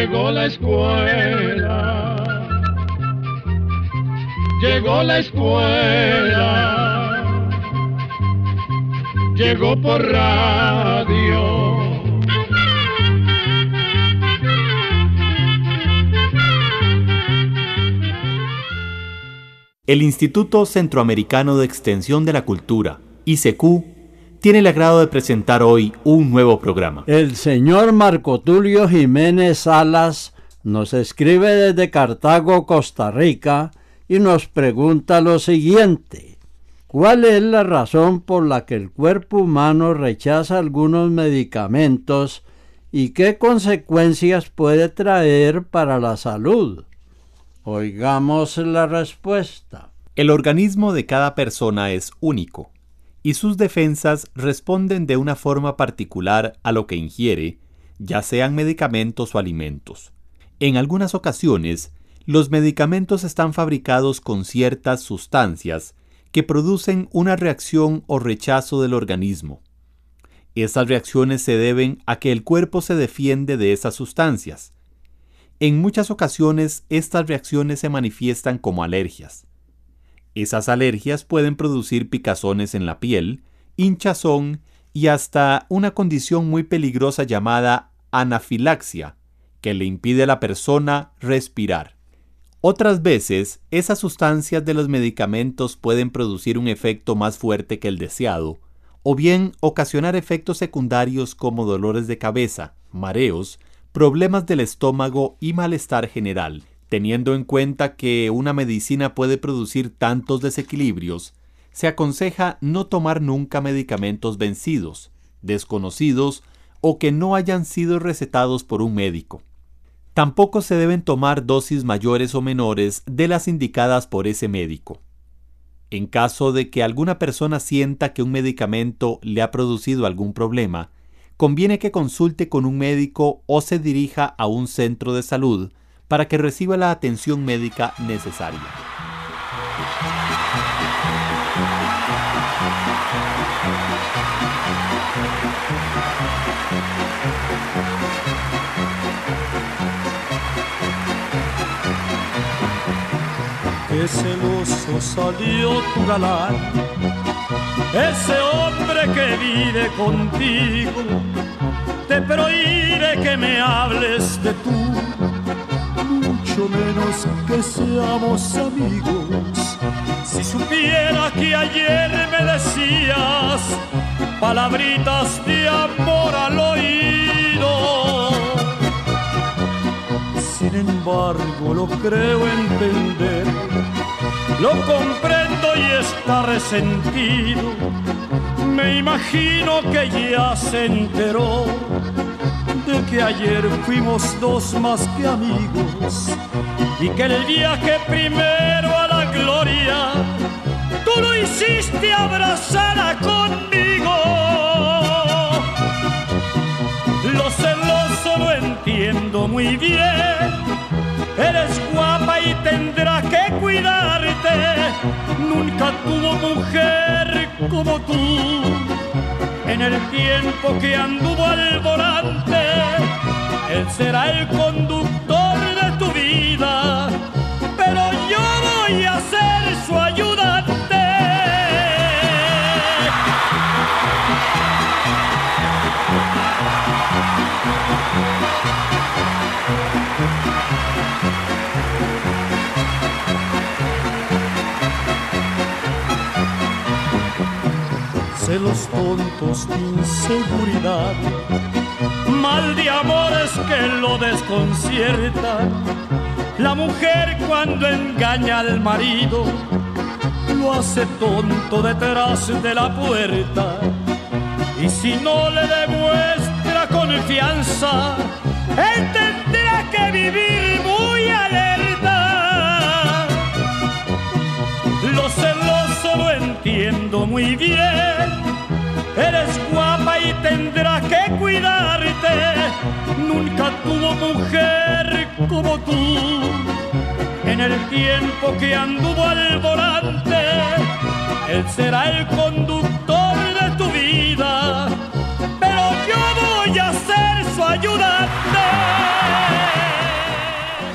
Llegó la escuela, llegó la escuela, llegó por radio. El Instituto Centroamericano de Extensión de la Cultura, ICQ, tiene el agrado de presentar hoy un nuevo programa. El señor Marco Tulio Jiménez Salas nos escribe desde Cartago, Costa Rica, y nos pregunta lo siguiente: ¿cuál es la razón por la que el cuerpo humano rechaza algunos medicamentos y qué consecuencias puede traer para la salud? Oigamos la respuesta. El organismo de cada persona es único, y sus defensas responden de una forma particular a lo que ingiere, ya sean medicamentos o alimentos. En algunas ocasiones, los medicamentos están fabricados con ciertas sustancias que producen una reacción o rechazo del organismo. Estas reacciones se deben a que el cuerpo se defiende de esas sustancias. En muchas ocasiones, estas reacciones se manifiestan como alergias. Esas alergias pueden producir picazones en la piel, hinchazón y hasta una condición muy peligrosa llamada anafilaxia, que le impide a la persona respirar. Otras veces, esas sustancias de los medicamentos pueden producir un efecto más fuerte que el deseado, o bien ocasionar efectos secundarios como dolores de cabeza, mareos, problemas del estómago y malestar general. Teniendo en cuenta que una medicina puede producir tantos desequilibrios, se aconseja no tomar nunca medicamentos vencidos, desconocidos o que no hayan sido recetados por un médico. Tampoco se deben tomar dosis mayores o menores de las indicadas por ese médico. En caso de que alguna persona sienta que un medicamento le ha producido algún problema, conviene que consulte con un médico o se dirija a un centro de salud para que reciba la atención médica necesaria. Qué celoso salió tu galán, ese hombre que vive contigo. Te prohíbe que me hables de tú, mucho menos que seamos amigos. Si supiera que ayer me decías palabritas de amor al oído, sin embargo lo creo entender, lo comprendo y está resentido. Me imagino que ya se enteró de que ayer fuimos dos más que amigos y que el viaje primero a la gloria tú lo hiciste abrazada conmigo. Lo celoso lo entiendo muy bien, eres guapa y tendrás que cuidarte. Nunca tuvo mujer como tú en el tiempo que anduvo al volante. Él será el conductor de tu vida, pero yo voy a ser su ayudante. Celos tontos de inseguridad, mal de amores que lo desconciertan. La mujer cuando engaña al marido lo hace tonto detrás de la puerta, y si no le demuestra confianza, él tendrá que vivir muy alerta. Lo celoso lo entiendo muy bien, eres guapa y tendrás que cuidarte. Nunca tuvo mujer como tú en el tiempo que anduvo al volante. Él será el conductor de tu vida, pero yo voy a ser su ayudante.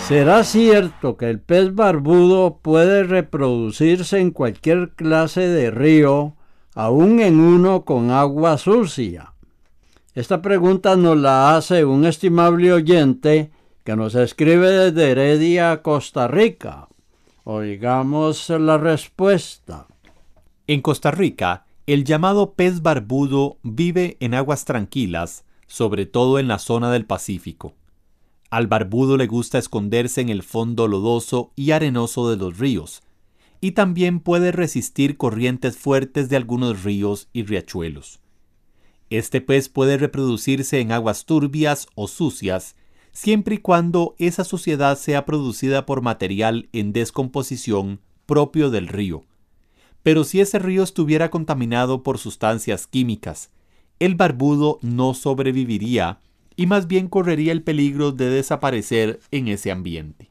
¿Será cierto que el pez barbudo puede reproducirse en cualquier clase de río, aun en uno con agua sucia? Esta pregunta nos la hace un estimable oyente que nos escribe desde Heredia, Costa Rica. Oigamos la respuesta. En Costa Rica, el llamado pez barbudo vive en aguas tranquilas, sobre todo en la zona del Pacífico. Al barbudo le gusta esconderse en el fondo lodoso y arenoso de los ríos, y también puede resistir corrientes fuertes de algunos ríos y riachuelos. Este pez puede reproducirse en aguas turbias o sucias, siempre y cuando esa suciedad sea producida por material en descomposición propio del río. Pero si ese río estuviera contaminado por sustancias químicas, el barbudo no sobreviviría y más bien correría el peligro de desaparecer en ese ambiente.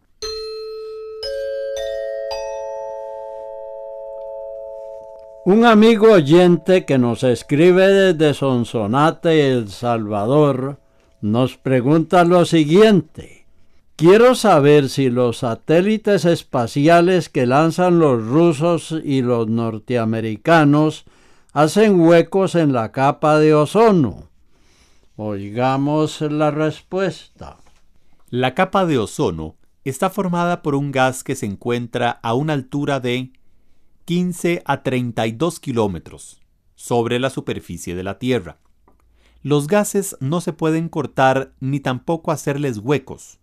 Un amigo oyente que nos escribe desde Sonsonate, El Salvador, nos pregunta lo siguiente. Quiero saber si los satélites espaciales que lanzan los rusos y los norteamericanos hacen huecos en la capa de ozono. Oigamos la respuesta. La capa de ozono está formada por un gas que se encuentra a una altura de 15 a 32 kilómetros sobre la superficie de la Tierra. Los gases no se pueden cortar ni tampoco hacerles huecos,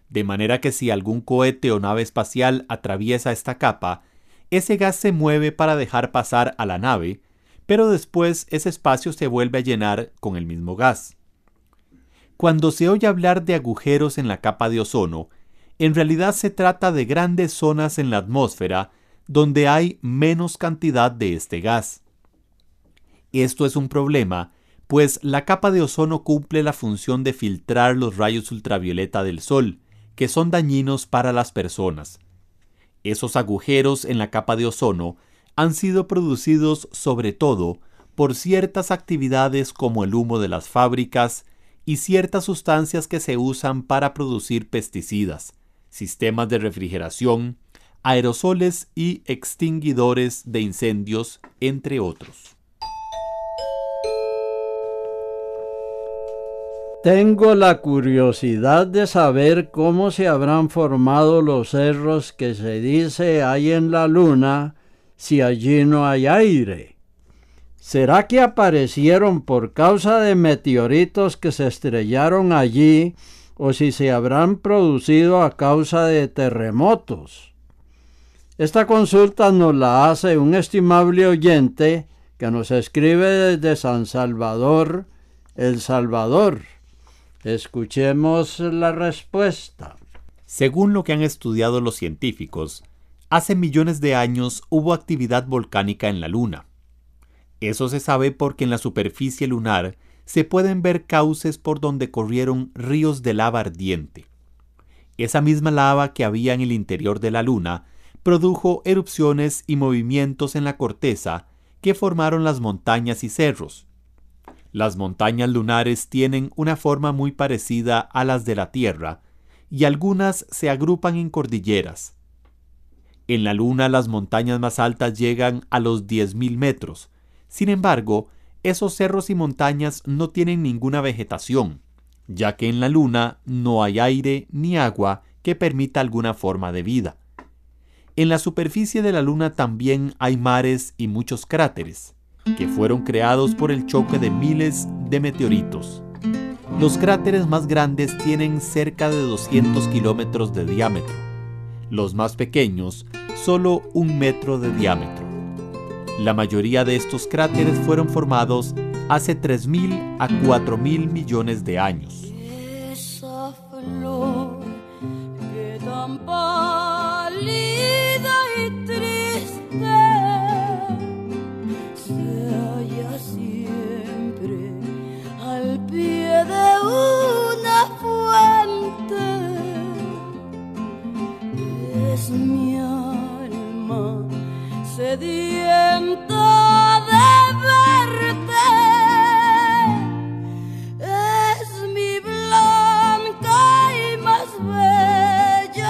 de manera que si algún cohete o nave espacial atraviesa esta capa, ese gas se mueve para dejar pasar a la nave, pero después ese espacio se vuelve a llenar con el mismo gas. Cuando se oye hablar de agujeros en la capa de ozono, en realidad se trata de grandes zonas en la atmósfera donde hay menos cantidad de este gas. Esto es un problema, pues la capa de ozono cumple la función de filtrar los rayos ultravioleta del sol, que son dañinos para las personas. Esos agujeros en la capa de ozono han sido producidos sobre todo por ciertas actividades como el humo de las fábricas y ciertas sustancias que se usan para producir pesticidas, sistemas de refrigeración, aerosoles y extinguidores de incendios, entre otros. Tengo la curiosidad de saber cómo se habrán formado los cerros que se dice hay en la Luna si allí no hay aire. ¿Será que aparecieron por causa de meteoritos que se estrellaron allí o si se habrán producido a causa de terremotos? Esta consulta nos la hace un estimable oyente que nos escribe desde San Salvador, El Salvador. Escuchemos la respuesta. Según lo que han estudiado los científicos, hace millones de años hubo actividad volcánica en la Luna. Eso se sabe porque en la superficie lunar se pueden ver cauces por donde corrieron ríos de lava ardiente. Esa misma lava que había en el interior de la Luna produjo erupciones y movimientos en la corteza que formaron las montañas y cerros. Las montañas lunares tienen una forma muy parecida a las de la Tierra y algunas se agrupan en cordilleras. En la Luna las montañas más altas llegan a los 10.000 metros. Sin embargo, esos cerros y montañas no tienen ninguna vegetación, ya que en la Luna no hay aire ni agua que permita alguna forma de vida. En la superficie de la Luna también hay mares y muchos cráteres, que fueron creados por el choque de miles de meteoritos. Los cráteres más grandes tienen cerca de 200 kilómetros de diámetro. Los más pequeños, solo 1 metro de diámetro. La mayoría de estos cráteres fueron formados hace 3.000 a 4.000 millones de años. Esa flor que tan pálida y triste se halla siempre al pie de una fuente. Es mi alma sedienta de verte, es mi blanca y más bella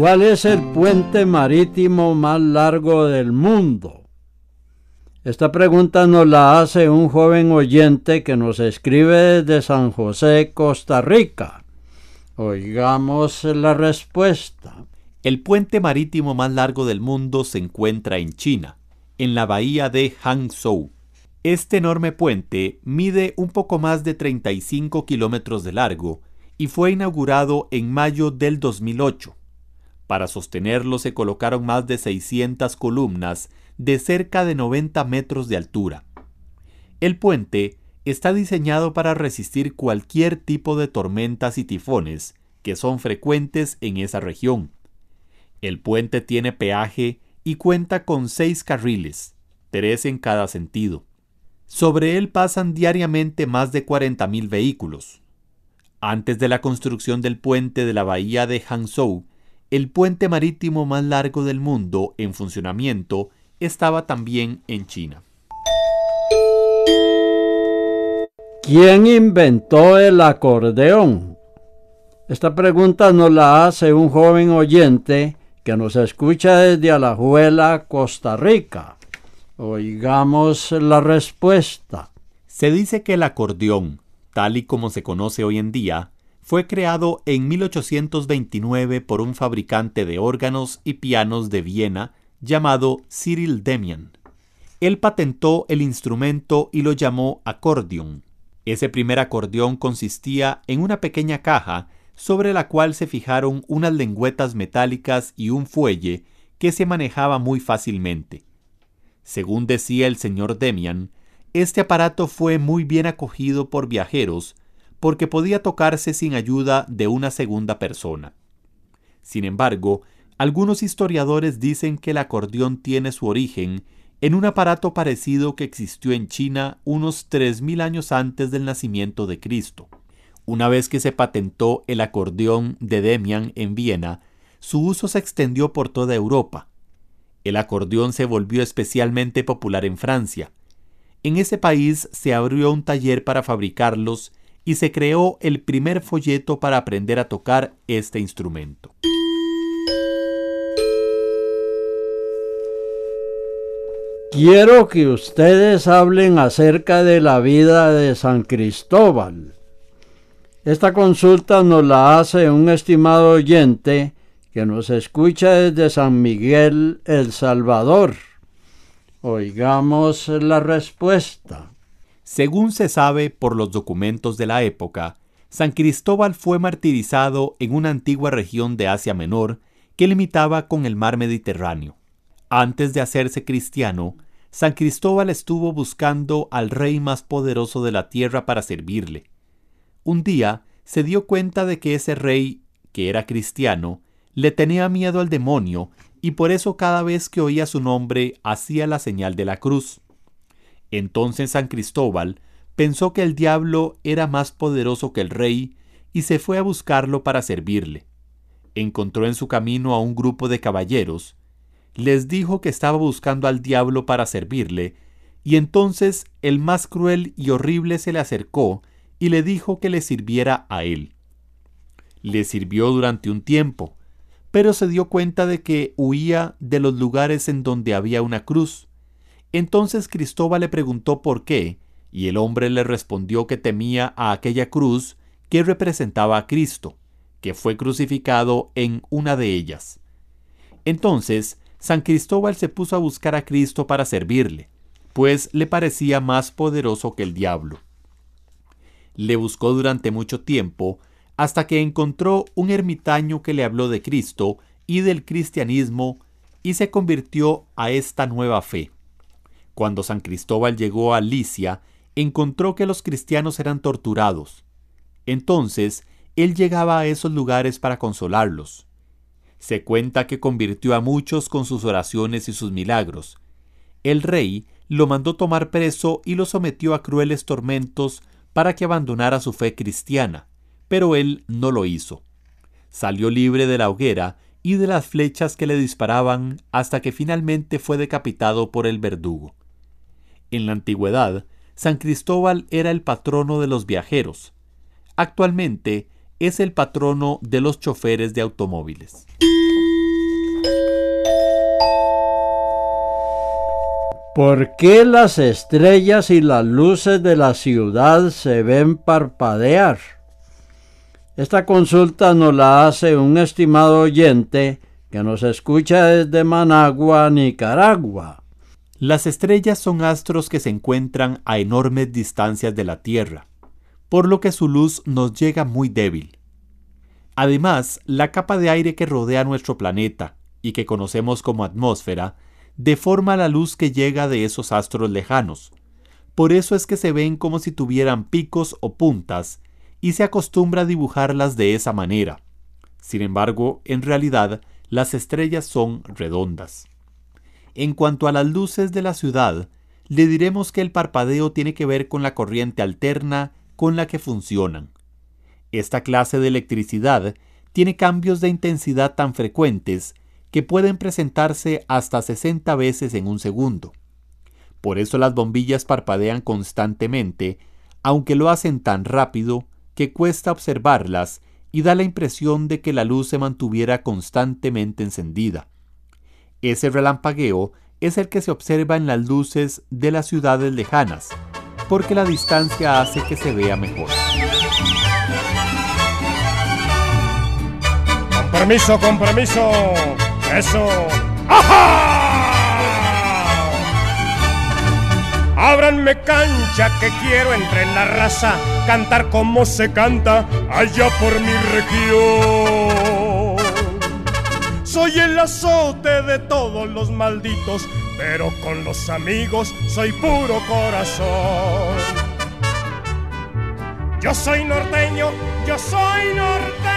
¿Cuál es el puente marítimo más largo del mundo? Esta pregunta nos la hace un joven oyente que nos escribe desde San José, Costa Rica. Oigamos la respuesta. El puente marítimo más largo del mundo se encuentra en China, en la bahía de Hangzhou. Este enorme puente mide un poco más de 35 kilómetros de largo y fue inaugurado en mayo del 2008. Para sostenerlo se colocaron más de 600 columnas de cerca de 90 metros de altura. El puente está diseñado para resistir cualquier tipo de tormentas y tifones que son frecuentes en esa región. El puente tiene peaje y cuenta con 6 carriles, 3 en cada sentido. Sobre él pasan diariamente más de 40.000 vehículos. Antes de la construcción del puente de la bahía de Hangzhou, el puente marítimo más largo del mundo en funcionamiento estaba también en China. ¿Quién inventó el acordeón? Esta pregunta nos la hace un joven oyente que nos escucha desde Alajuela, Costa Rica. Oigamos la respuesta. Se dice que el acordeón, tal y como se conoce hoy en día, fue creado en 1829 por un fabricante de órganos y pianos de Viena llamado Cyril Demian. Él patentó el instrumento y lo llamó acordeón. Ese primer acordeón consistía en una pequeña caja sobre la cual se fijaron unas lengüetas metálicas y un fuelle que se manejaba muy fácilmente. Según decía el señor Demian, este aparato fue muy bien acogido por viajeros porque podía tocarse sin ayuda de una segunda persona. Sin embargo, algunos historiadores dicen que el acordeón tiene su origen en un aparato parecido que existió en China unos 3.000 años antes del nacimiento de Cristo. Una vez que se patentó el acordeón de Demian en Viena, su uso se extendió por toda Europa. El acordeón se volvió especialmente popular en Francia. En ese país se abrió un taller para fabricarlos y se creó el primer folleto para aprender a tocar este instrumento. Quiero que ustedes hablen acerca de la vida de San Cristóbal. Esta consulta nos la hace un estimado oyente que nos escucha desde San Miguel, El Salvador. Oigamos la respuesta. Según se sabe por los documentos de la época, San Cristóbal fue martirizado en una antigua región de Asia Menor que limitaba con el mar Mediterráneo. Antes de hacerse cristiano, San Cristóbal estuvo buscando al rey más poderoso de la tierra para servirle. Un día se dio cuenta de que ese rey, que era cristiano, le tenía miedo al demonio y por eso cada vez que oía su nombre hacía la señal de la cruz. Entonces San Cristóbal pensó que el diablo era más poderoso que el rey y se fue a buscarlo para servirle. Encontró en su camino a un grupo de caballeros, les dijo que estaba buscando al diablo para servirle, y entonces el más cruel y horrible se le acercó y le dijo que le sirviera a él. Le sirvió durante un tiempo, pero se dio cuenta de que huía de los lugares en donde había una cruz. Entonces Cristóbal le preguntó por qué, y el hombre le respondió que temía a aquella cruz que representaba a Cristo, que fue crucificado en una de ellas. Entonces San Cristóbal se puso a buscar a Cristo para servirle, pues le parecía más poderoso que el diablo. Le buscó durante mucho tiempo, hasta que encontró un ermitaño que le habló de Cristo y del cristianismo y se convirtió a esta nueva fe. Cuando San Cristóbal llegó a Licia, encontró que los cristianos eran torturados. Entonces, él llegaba a esos lugares para consolarlos. Se cuenta que convirtió a muchos con sus oraciones y sus milagros. El rey lo mandó tomar preso y lo sometió a crueles tormentos para que abandonara su fe cristiana, pero él no lo hizo. Salió libre de la hoguera y de las flechas que le disparaban hasta que finalmente fue decapitado por el verdugo. En la antigüedad, San Cristóbal era el patrono de los viajeros. Actualmente es el patrono de los choferes de automóviles. ¿Por qué las estrellas y las luces de la ciudad se ven parpadear? Esta consulta nos la hace un estimado oyente que nos escucha desde Managua, Nicaragua. Las estrellas son astros que se encuentran a enormes distancias de la Tierra, por lo que su luz nos llega muy débil. Además, la capa de aire que rodea nuestro planeta y que conocemos como atmósfera deforma la luz que llega de esos astros lejanos. Por eso es que se ven como si tuvieran picos o puntas y se acostumbra a dibujarlas de esa manera. Sin embargo, en realidad, las estrellas son redondas. En cuanto a las luces de la ciudad, le diremos que el parpadeo tiene que ver con la corriente alterna con la que funcionan. Esta clase de electricidad tiene cambios de intensidad tan frecuentes que pueden presentarse hasta 60 veces en un segundo. Por eso las bombillas parpadean constantemente, aunque lo hacen tan rápido que cuesta observarlas y da la impresión de que la luz se mantuviera constantemente encendida. Ese relampagueo es el que se observa en las luces de las ciudades lejanas, porque la distancia hace que se vea mejor. Con permiso, eso. ¡Ajá! Ábranme cancha que quiero entre la raza, cantar como se canta allá por mi región. Soy el azote de todos los malditos, pero con los amigos soy puro corazón. Yo soy norteño, yo soy norteño.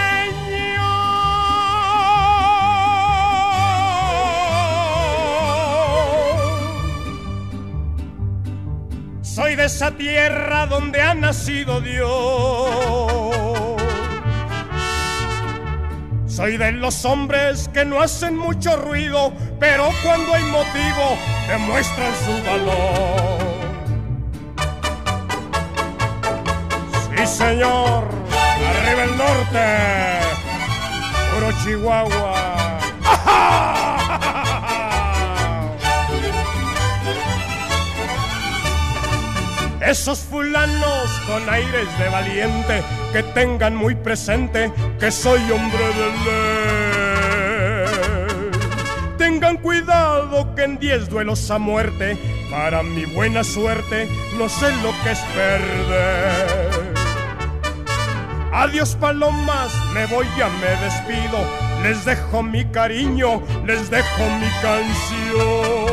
Soy de esa tierra donde ha nacido Dios. Soy de los hombres que no hacen mucho ruido, pero cuando hay motivo demuestran su valor. Sí, señor, arriba el norte, puro Chihuahua. ¡Ajá! Esos fulanos con aires de valiente, que tengan muy presente que soy hombre de ley. Tengan cuidado que en 10 duelos a muerte, para mi buena suerte, no sé lo que es perder. Adiós palomas, me voy, ya me despido. Les dejo mi cariño, les dejo mi canción.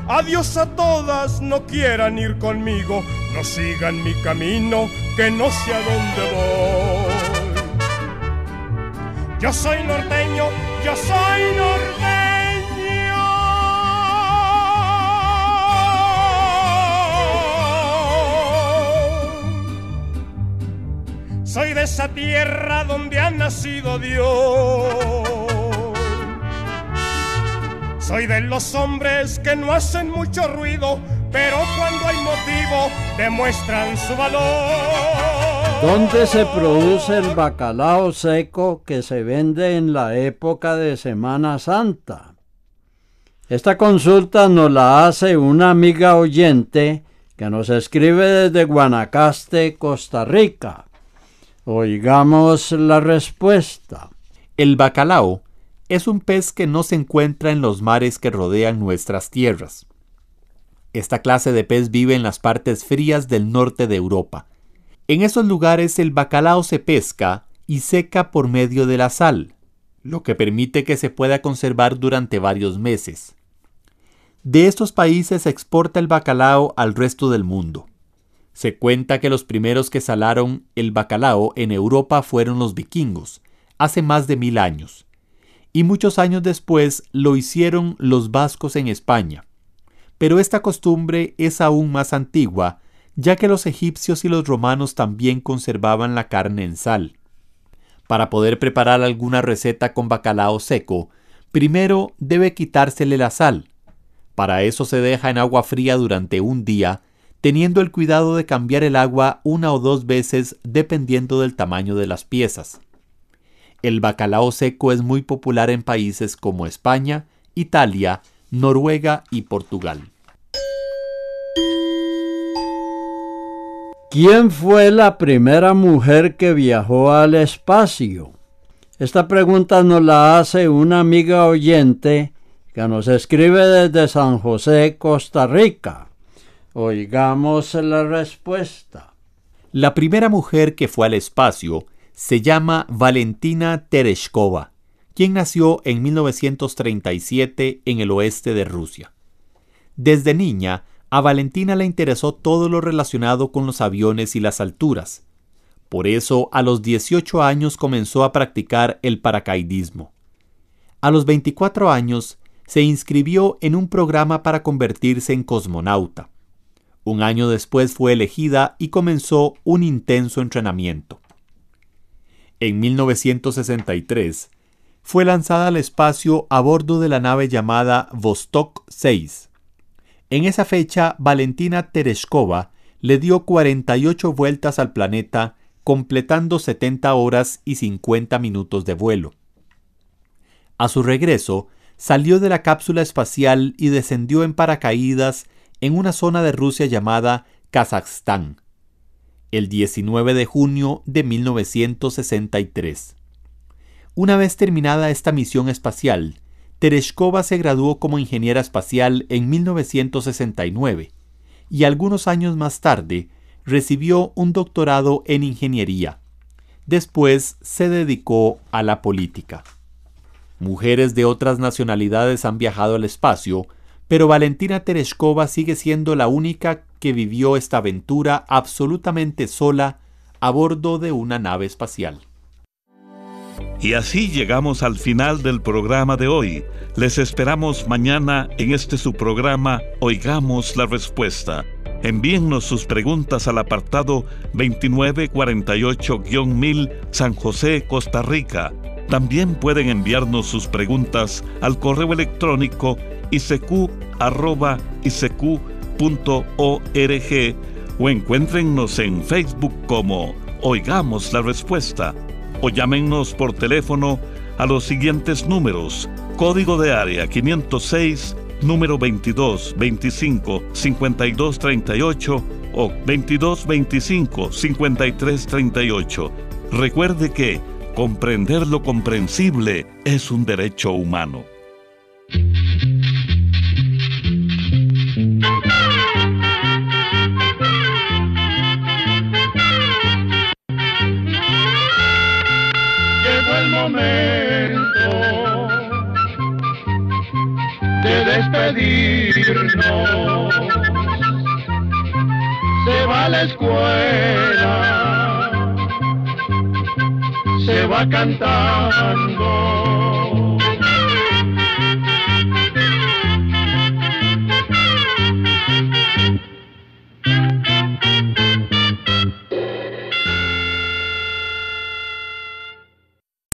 Adiós a todas, no quieran ir conmigo, no sigan mi camino, que no sé a dónde voy. Yo soy norteño, yo soy norteño. Soy de esa tierra donde ha nacido Dios. Soy de los hombres que no hacen mucho ruido, pero cuando hay motivo demuestran su valor. ¿Dónde se produce el bacalao seco que se vende en la época de Semana Santa? Esta consulta nos la hace una amiga oyente que nos escribe desde Guanacaste, Costa Rica. Oigamos la respuesta. El bacalao es un pez que no se encuentra en los mares que rodean nuestras tierras. Esta clase de pez vive en las partes frías del norte de Europa. En esos lugares el bacalao se pesca y seca por medio de la sal, lo que permite que se pueda conservar durante varios meses. De estos países se exporta el bacalao al resto del mundo. Se cuenta que los primeros que salaron el bacalao en Europa fueron los vikingos, hace más de 1000 años. Y muchos años después lo hicieron los vascos en España. Pero esta costumbre es aún más antigua, ya que los egipcios y los romanos también conservaban la carne en sal. Para poder preparar alguna receta con bacalao seco, primero debe quitársele la sal. Para eso se deja en agua fría durante un día, teniendo el cuidado de cambiar el agua 1 o 2 veces dependiendo del tamaño de las piezas. El bacalao seco es muy popular en países como España, Italia, Noruega y Portugal. ¿Quién fue la primera mujer que viajó al espacio? Esta pregunta nos la hace una amiga oyente que nos escribe desde San José, Costa Rica. Oigamos la respuesta. La primera mujer que fue al espacio se llama Valentina Tereshkova, quien nació en 1937 en el oeste de Rusia. Desde niña, a Valentina le interesó todo lo relacionado con los aviones y las alturas. Por eso, a los 18 años comenzó a practicar el paracaidismo. A los 24 años, se inscribió en un programa para convertirse en cosmonauta. Un año después fue elegida y comenzó un intenso entrenamiento. En 1963, fue lanzada al espacio a bordo de la nave llamada Vostok 6. En esa fecha, Valentina Tereshkova le dio 48 vueltas al planeta, completando 70 horas y 50 minutos de vuelo. A su regreso, salió de la cápsula espacial y descendió en paracaídas en una zona de Rusia llamada Kazajstán, el 19 de junio de 1963. Una vez terminada esta misión espacial, Tereshkova se graduó como ingeniera espacial en 1969 y algunos años más tarde recibió un doctorado en ingeniería. Después se dedicó a la política. Mujeres de otras nacionalidades han viajado al espacio, pero Valentina Tereshkova sigue siendo la única que vivió esta aventura absolutamente sola a bordo de una nave espacial. Y así llegamos al final del programa de hoy. Les esperamos mañana en su programa Oigamos la Respuesta. Envíennos sus preguntas al apartado 2948-1000 San José, Costa Rica. También pueden enviarnos sus preguntas al correo electrónico isq@isq.org o encuéntrennos en Facebook como Oigamos la Respuesta o llámennos por teléfono a los siguientes números: código de área 506, número 2225-5238 o 2225-5338. Recuerde que comprender lo comprensible es un derecho humano. Llegó el momento de despedirnos. Se va a la escuela, se va cantando.